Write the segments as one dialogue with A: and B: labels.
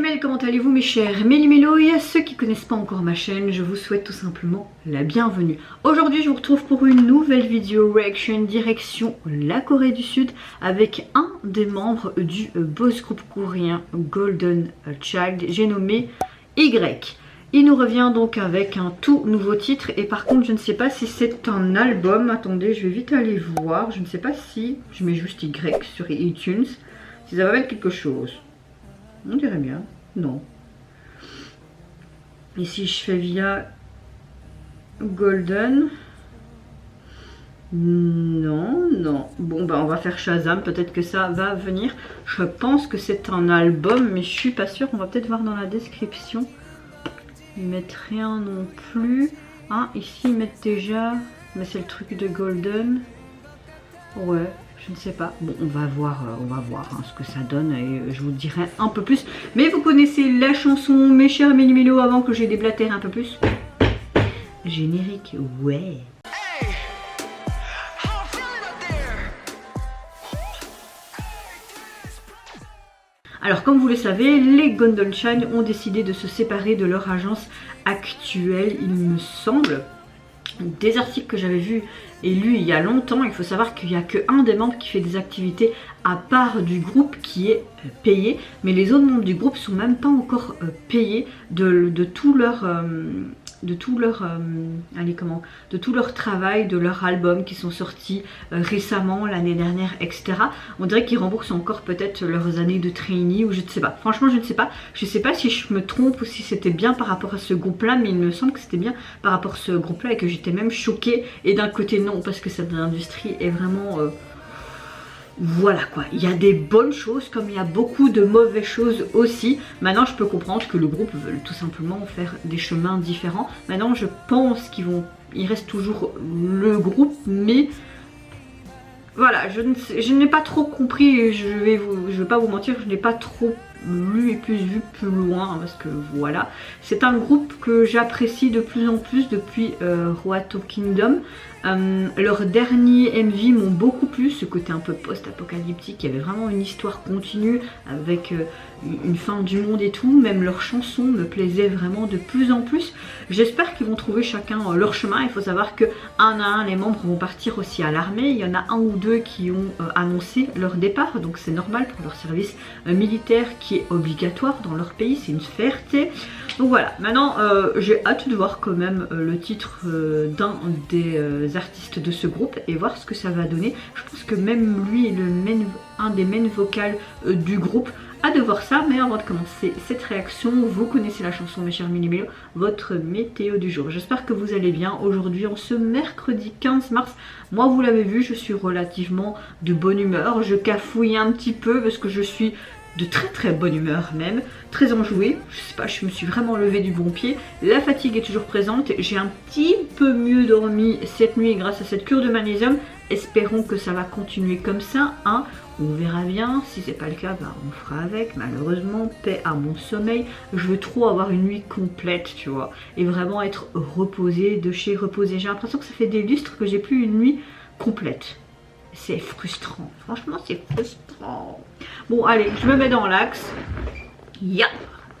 A: Mélimel, comment allez-vous mes chers Mélimélo? Et à ceux qui ne connaissent pas encore ma chaîne, je vous souhaite tout simplement la bienvenue. Aujourd'hui je vous retrouve pour une nouvelle vidéo reaction direction la Corée du Sud avec un des membres du boys group coréen Golden Child, j'ai nommé Y. Il nous revient donc avec un tout nouveau titre et par contre je ne sais pas si c'est un album. Attendez, je vais vite aller voir. Je ne sais pas si je mets juste Y sur iTunes, si ça va mettre quelque chose. On dirait bien, non. Et si je fais via Golden, non. Bon bah on va faire Shazam, peut-être que ça va venir. Je pense que c'est un album, mais je suis pas sûre. On va peut-être voir dans la description. Ils mettent rien non plus. Ah, ici ils mettent déjà, mais c'est le truc de Golden. Ouais. Je ne sais pas. Bon, on va voir hein, ce que ça donne et je vous dirai un peu plus. Mais vous connaissez la chanson, mes chers Mélimélo, avant que j'ai déblatéré un peu plus. Générique, ouais. Alors comme vous le savez, les Golden Child ont décidé de se séparer de leur agence actuelle, il me semble. Des articles que j'avais vus et lus il y a longtemps, il faut savoir qu'il n'y a qu'un des membres qui fait des activités à part du groupe qui est payé, mais les autres membres du groupe sont même pas encore payés de tout leur travail, de leur album qui sont sortis récemment, l'année dernière, etc. On dirait qu'ils remboursent encore peut-être leurs années de trainee ou je ne sais pas. Franchement, je ne sais pas. Je ne sais pas si je me trompe ou si c'était bien par rapport à ce groupe-là, mais il me semble que c'était bien par rapport à ce groupe-là et que j'étais même choquée. Et d'un côté, non, parce que cette industrie est vraiment... voilà quoi, il y a des bonnes choses comme il y a beaucoup de mauvaises choses aussi. Maintenant je peux comprendre que le groupe veut tout simplement faire des chemins différents. Maintenant je pense il reste toujours le groupe, mais voilà, je n'ai pas trop compris, je vais pas vous mentir, je n'ai pas trop lu et plus vu plus loin hein, parce que voilà, c'est un groupe que j'apprécie de plus en plus depuis Roato Kingdom. Leurs derniers MV m'ont beaucoup plu, ce côté un peu post-apocalyptique, il y avait vraiment une histoire continue avec une fin du monde et tout, même leurs chansons me plaisaient vraiment de plus en plus. J'espère qu'ils vont trouver chacun leur chemin. Il faut savoir que un à un les membres vont partir aussi à l'armée, il y en a un ou deux qui ont annoncé leur départ, donc c'est normal pour leur service militaire qui est obligatoire dans leur pays, c'est une fierté. Donc voilà, maintenant j'ai hâte de voir quand même le titre d'un des artistes de ce groupe et voir ce que ça va donner. Je pense que même lui est un des main vocals du groupe. Hâte de voir ça, mais avant de commencer cette réaction, vous connaissez la chanson mes chers Mélimélo, votre météo du jour. J'espère que vous allez bien aujourd'hui en ce mercredi 15 mars. Moi vous l'avez vu, je suis relativement de bonne humeur, je cafouille un petit peu parce que je suis de très bonne humeur même, très enjouée, je sais pas, je me suis vraiment levée du bon pied, la fatigue est toujours présente, j'ai un petit peu mieux dormi cette nuit grâce à cette cure de magnésium, espérons que ça va continuer comme ça, hein. On verra bien, si c'est pas le cas, bah on fera avec, malheureusement, paix à mon sommeil, je veux trop avoir une nuit complète, tu vois, et vraiment être reposée, de chez reposée, j'ai l'impression que ça fait des lustres que j'ai plus une nuit complète. C'est frustrant, franchement c'est frustrant. Bon allez, je me mets dans l'axe. Yeah,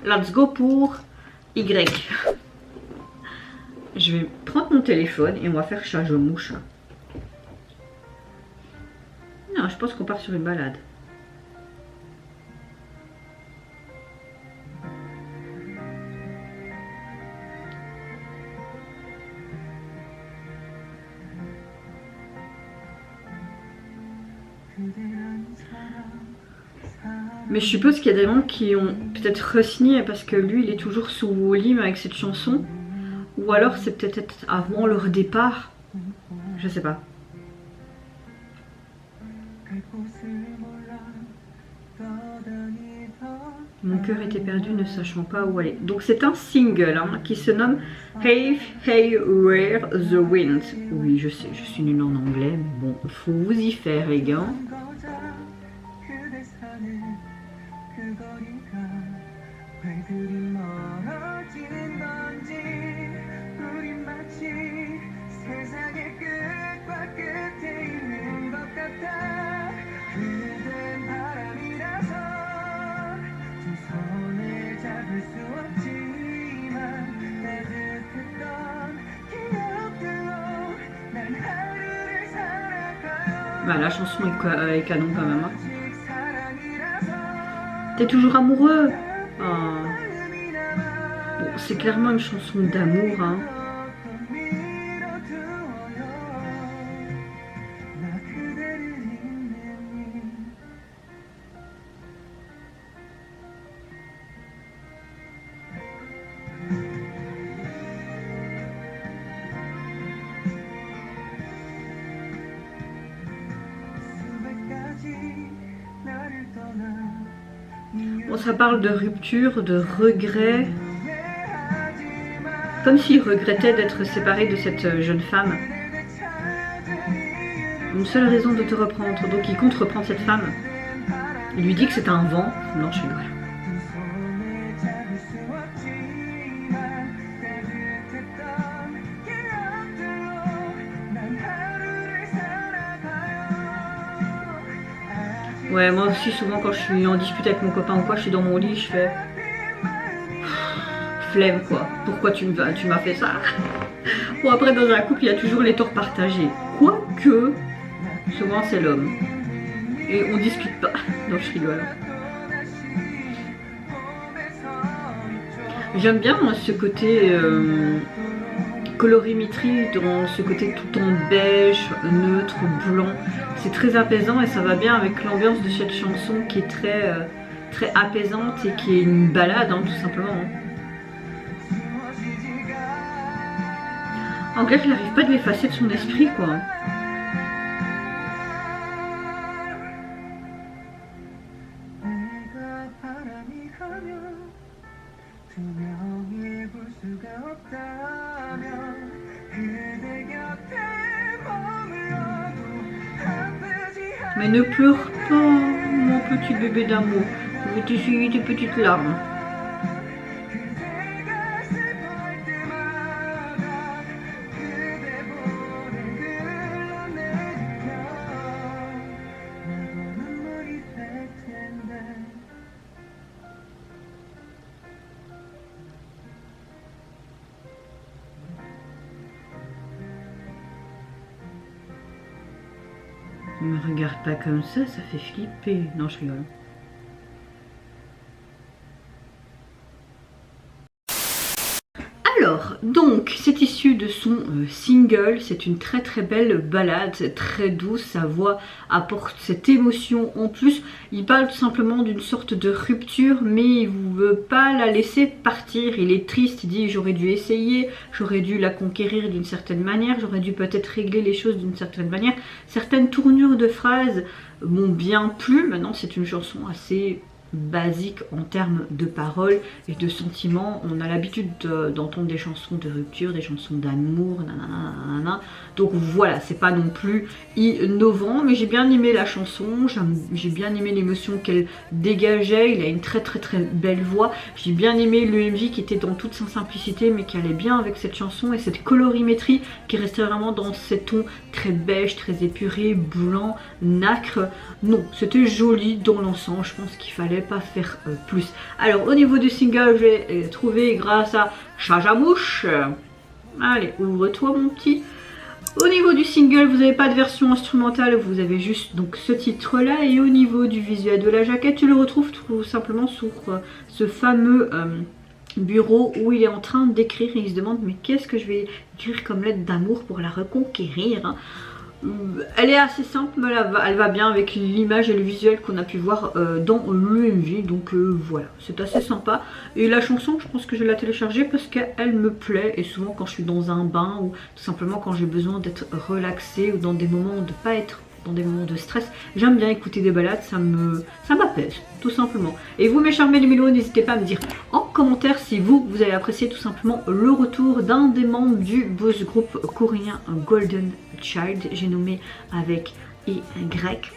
A: let's go pour Y. Je vais prendre mon téléphone et on va faire chat je mouche. Non, je pense qu'on part sur une balade. Mais je suppose qu'il y a des membres qui ont peut-être re-signé parce que lui il est toujours sous volume avec cette chanson. Ou alors c'est peut-être avant leur départ. Je sais pas. Mon cœur était perdu ne sachant pas où aller. Donc c'est un single hein, qui se nomme Hey Hey Where the Wind. Oui je sais, je suis nulle en anglais, mais bon, faut vous y faire les gars. Bah, la chanson est canon quand même. Hein. T'es toujours amoureux? Oh. Bon, c'est clairement une chanson d'amour. Hein. Bon, ça parle de rupture, de regret. Comme s'il regrettait d'être séparé de cette jeune femme. Une seule raison de te reprendre. Donc il compte reprendre cette femme. Il lui dit que c'est un vent. Non, je rigole. Ouais, moi aussi souvent quand je suis en dispute avec mon copain ou quoi, je suis dans mon lit, je fais... flemme quoi, pourquoi tu m'as fait ça? Bon après dans un couple il y a toujours les torts partagés. Quoique, souvent c'est l'homme. Et on discute pas. Non je rigole. J'aime bien moi, ce côté colorimétrie, dans ce côté tout en beige, neutre, blanc. C'est très apaisant et ça va bien avec l'ambiance de cette chanson qui est très apaisante et qui est une balade hein, tout simplement. Hein. En clair, il n'arrive pas de l'effacer de son esprit, quoi. Mais ne pleure pas, mon petit bébé d'amour. Je vais t'essuyer tes petites larmes. Ne me regarde pas comme ça fait flipper. Non, je rigole. Alors, donc, c'est issu de son single, c'est une très belle balade, c'est très douce, sa voix apporte cette émotion en plus. Il parle tout simplement d'une sorte de rupture, mais il ne veut pas la laisser partir, il est triste, il dit j'aurais dû essayer, j'aurais dû la conquérir d'une certaine manière, j'aurais dû peut-être régler les choses d'une certaine manière. Certaines tournures de phrases m'ont bien plu, maintenant c'est une chanson assez... basique en termes de paroles et de sentiments. On a l'habitude d'entendre des chansons de rupture, des chansons d'amour, nanana. Donc voilà, c'est pas non plus innovant, mais j'ai bien aimé la chanson, j'ai bien aimé l'émotion qu'elle dégageait. Il a une très belle voix. J'ai bien aimé le MV qui était dans toute sa simplicité, mais qui allait bien avec cette chanson et cette colorimétrie qui restait vraiment dans ces tons très beige, très épuré, blanc, nacre. Non, c'était joli dans l'ensemble. Je pense qu'il fallait pas faire plus. Alors au niveau du single, j'ai trouvé grâce à Chajamouche. Allez, ouvre-toi mon petit. Au niveau du single, vous n'avez pas de version instrumentale, vous avez juste donc ce titre là. Et au niveau du visuel de la jaquette, tu le retrouves tout simplement sur ce fameux bureau où il est en train d'écrire et il se demande mais qu'est-ce que je vais écrire comme lettre d'amour pour la reconquérir, hein. Elle est assez simple, mais elle va bien avec l'image et le visuel qu'on a pu voir dans l'UMV. Donc voilà, c'est assez sympa. Et la chanson, je pense que je vais la télécharger parce qu'elle me plaît. Et souvent quand je suis dans un bain ou tout simplement quand j'ai besoin d'être relaxée ou dans des moments de pas être dans des moments de stress, j'aime bien écouter des balades, ça m'apaise tout simplement. Et vous mes chers mélos, n'hésitez pas à me dire en commentaire si vous avez apprécié tout simplement le retour d'un des membres du boss groupe coréen Golden Child, j'ai nommé avec Y.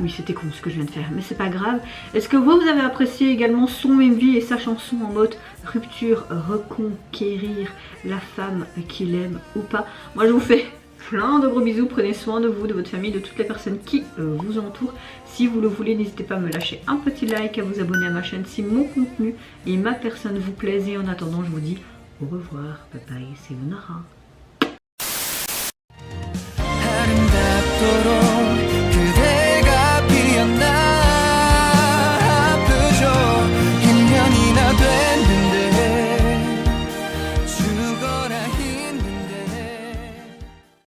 A: Oui, c'était con ce que je viens de faire, mais c'est pas grave. Est-ce que vous avez apprécié également son MV et sa chanson en mode rupture, reconquérir la femme qu'il aime ou pas? Moi je vous fais plein de gros bisous, prenez soin de vous, de votre famille, de toutes les personnes qui vous entourent. Si vous le voulez, n'hésitez pas à me lâcher un petit like, à vous abonner à ma chaîne si mon contenu et ma personne vous plaisent. Et en attendant, je vous dis au revoir, bye bye, c'est Nora.
B: Totoro